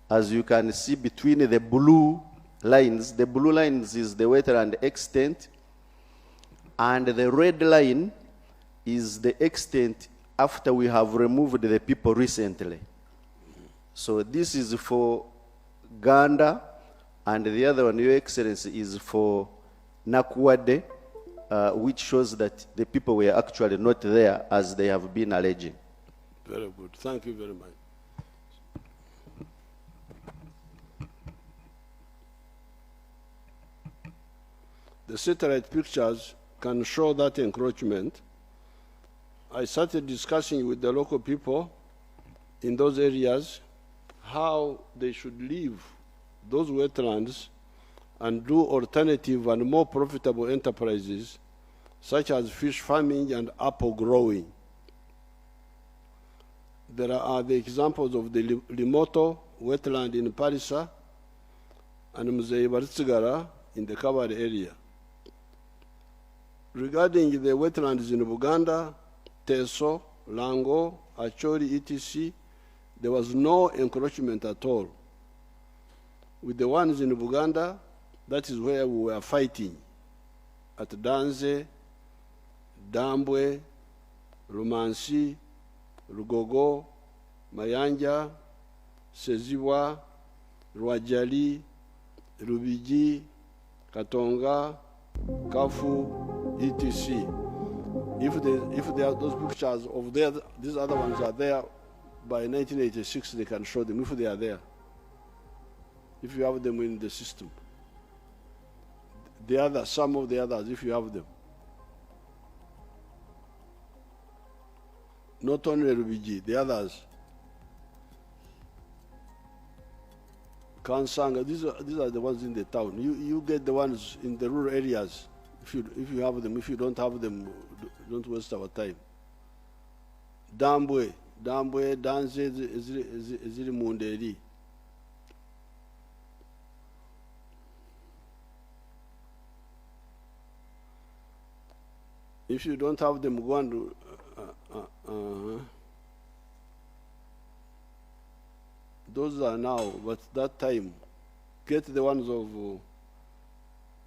as you can see between the blue lines is the wetland extent, and the red line is the extent after we have removed the people recently. So this is for Ganda, and the other one, Your Excellency, is for Nakuade, which shows that the people were actually not there as they have been alleging. Very good. Thank you very much. The satellite pictures can show that encroachment. I started discussing with the local people in those areas how they should leave those wetlands and do alternative and more profitable enterprises such as fish farming and apple growing. There are the examples of the Limoto wetland in Parisa and Museveni in the covered area. Regarding the wetlands in Buganda, Teso, Lango, Acholi, etc., there was no encroachment at all. With the ones in Buganda, that is where we were fighting, at Danze, Dambwe, Rumansi, Rugogo, Mayanja, Seziwa, Rwajali, Lubigi, Katonga, Kafu, etc. If those pictures of these other ones are there by 1986, they can show them if they are there, if you have them in the system. Some of the others, if you have them. Not only Lubigi, the others. Kansanga, these are the ones in the town. You get the ones in the rural areas. If you have them, if you don't have them, don't waste our time. Dambwe, Danze, Eziri Munderi. If you don't have them, go and those are now, but that time, get the ones of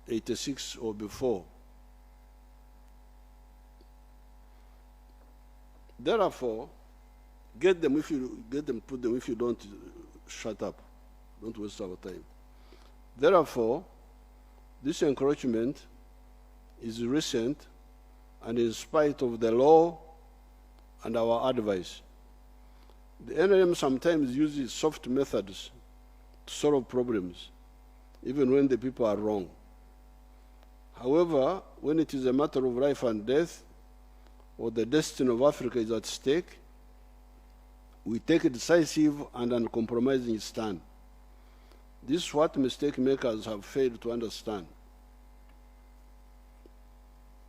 86 or before. Therefore, get them, put them. If you don't, shut up. Don't waste our time. Therefore, this encroachment is recent and in spite of the law and our advice. The NRM sometimes uses soft methods to solve problems, even when the people are wrong. However, when it is a matter of life and death, or the destiny of Africa is at stake, we take a decisive and uncompromising stand. This is what mistake makers have failed to understand.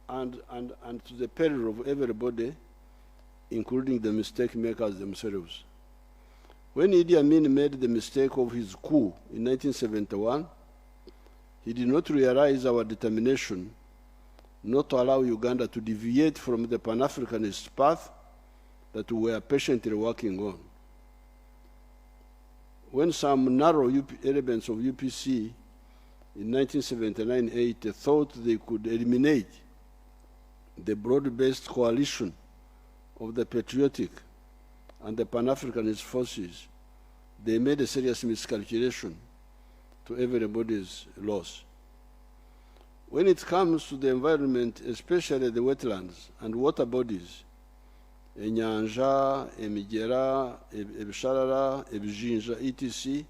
And to the peril of everybody, including the mistake makers themselves. When Idi Amin made the mistake of his coup in 1971, he did not realize our determination not to allow Uganda to deviate from the Pan-Africanist path that we were patiently working on. When some narrow elements of UPC in 1979-80 thought they could eliminate the broad-based coalition of the patriotic and the Pan-Africanist forces, they made a serious miscalculation to everybody's loss. When it comes to the environment, especially the wetlands and water bodies, Enyanja, Emigera, Ebisharara, Ebijinja, etc.,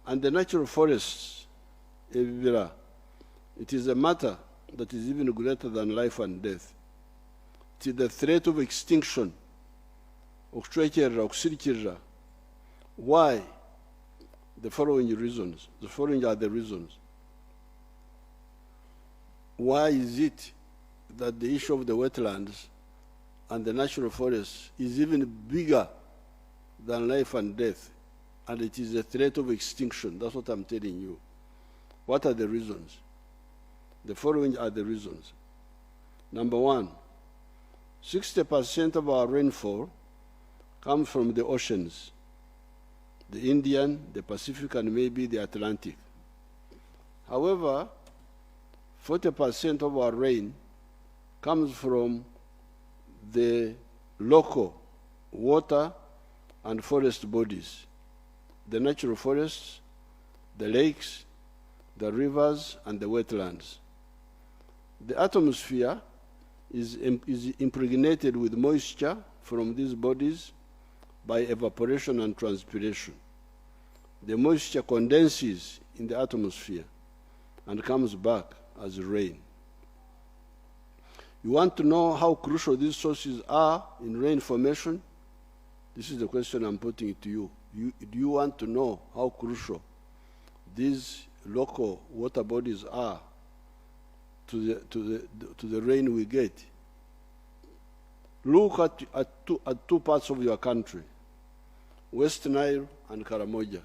and the natural forests, Ebibira, it is a matter that is even greater than life and death. It is the threat of extinction. Why? The following reasons. The following are the reasons. Why is it that the issue of the wetlands and the natural forests is even bigger than life and death, and it is a threat of extinction? That's what I'm telling you. What are the reasons? The following are the reasons. Number one, 60% of our rainfall comes from the oceans. the Indian, the Pacific, and maybe the Atlantic. However, 40% of our rain comes from the local water and forest bodies, the natural forests, the lakes, the rivers, and the wetlands. The atmosphere is impregnated with moisture from these bodies by evaporation and transpiration. The moisture condenses in the atmosphere and comes back as rain. You want to know how crucial these sources are in rain formation? This is the question I'm putting to you. Do you want to know how crucial these local water bodies are to the rain we get? Look at two parts of your country, West Nile and Karamoja.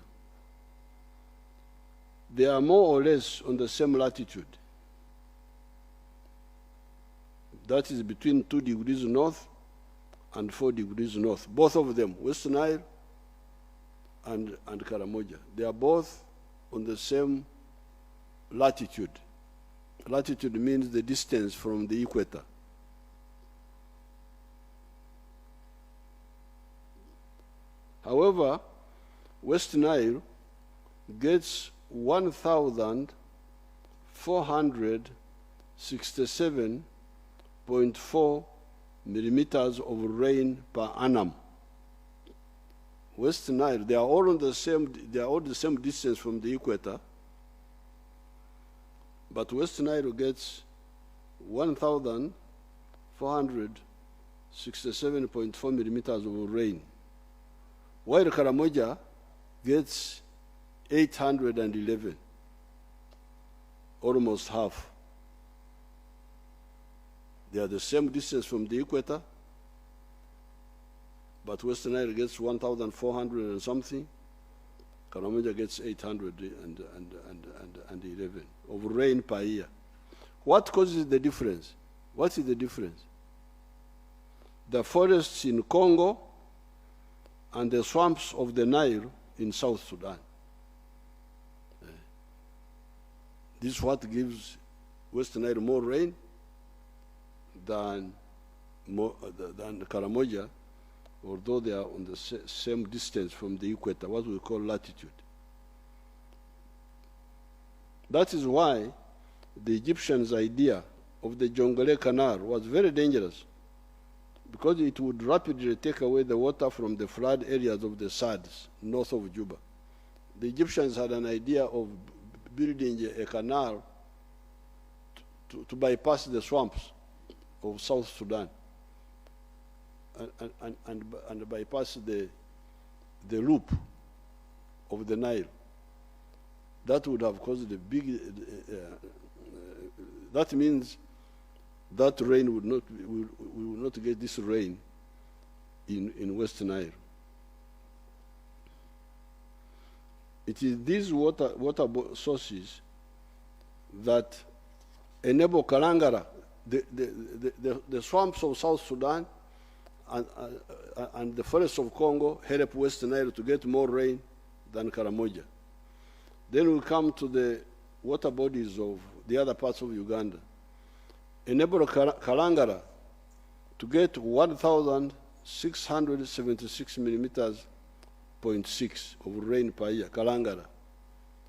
They are more or less on the same latitude. That is between 2 degrees north and 4 degrees north. Both of them, West Nile and Karamoja. They are both on the same latitude. Latitude means the distance from the equator. However, West Nile gets 1,467.4 millimeters of rain per annum. West Nile, they are all the same distance from the equator, but West Nile gets 1,467.4 millimeters of rain, while Karamoja gets 811, almost half. They are the same distance from the equator, but West Nile gets 1,400 and something. Karamoja gets 811 of rain per year. What causes the difference? What is the difference? The forests in Congo and the swamps of the Nile in South Sudan. This is what gives West Nile more rain than Karamoja, although they are on the same distance from the equator, what we call latitude. That is why the Egyptians' idea of the Jonglei Canal was very dangerous, because it would rapidly take away the water from the flood areas of the SADs north of Juba. The Egyptians had an idea of building a canal to bypass the swamps of South Sudan and bypass the loop of the Nile. That would have caused a big, that means that rain we would not get this rain in West Nile. It is these water sources that enable Kalangara, the swamps of South Sudan and the forests of Congo help West Nile to get more rain than Karamoja. Then we come to the water bodies of the other parts of Uganda. Enable Kalangara to get 1,676 millimeters, 0.6 of rain per year, Kalangara.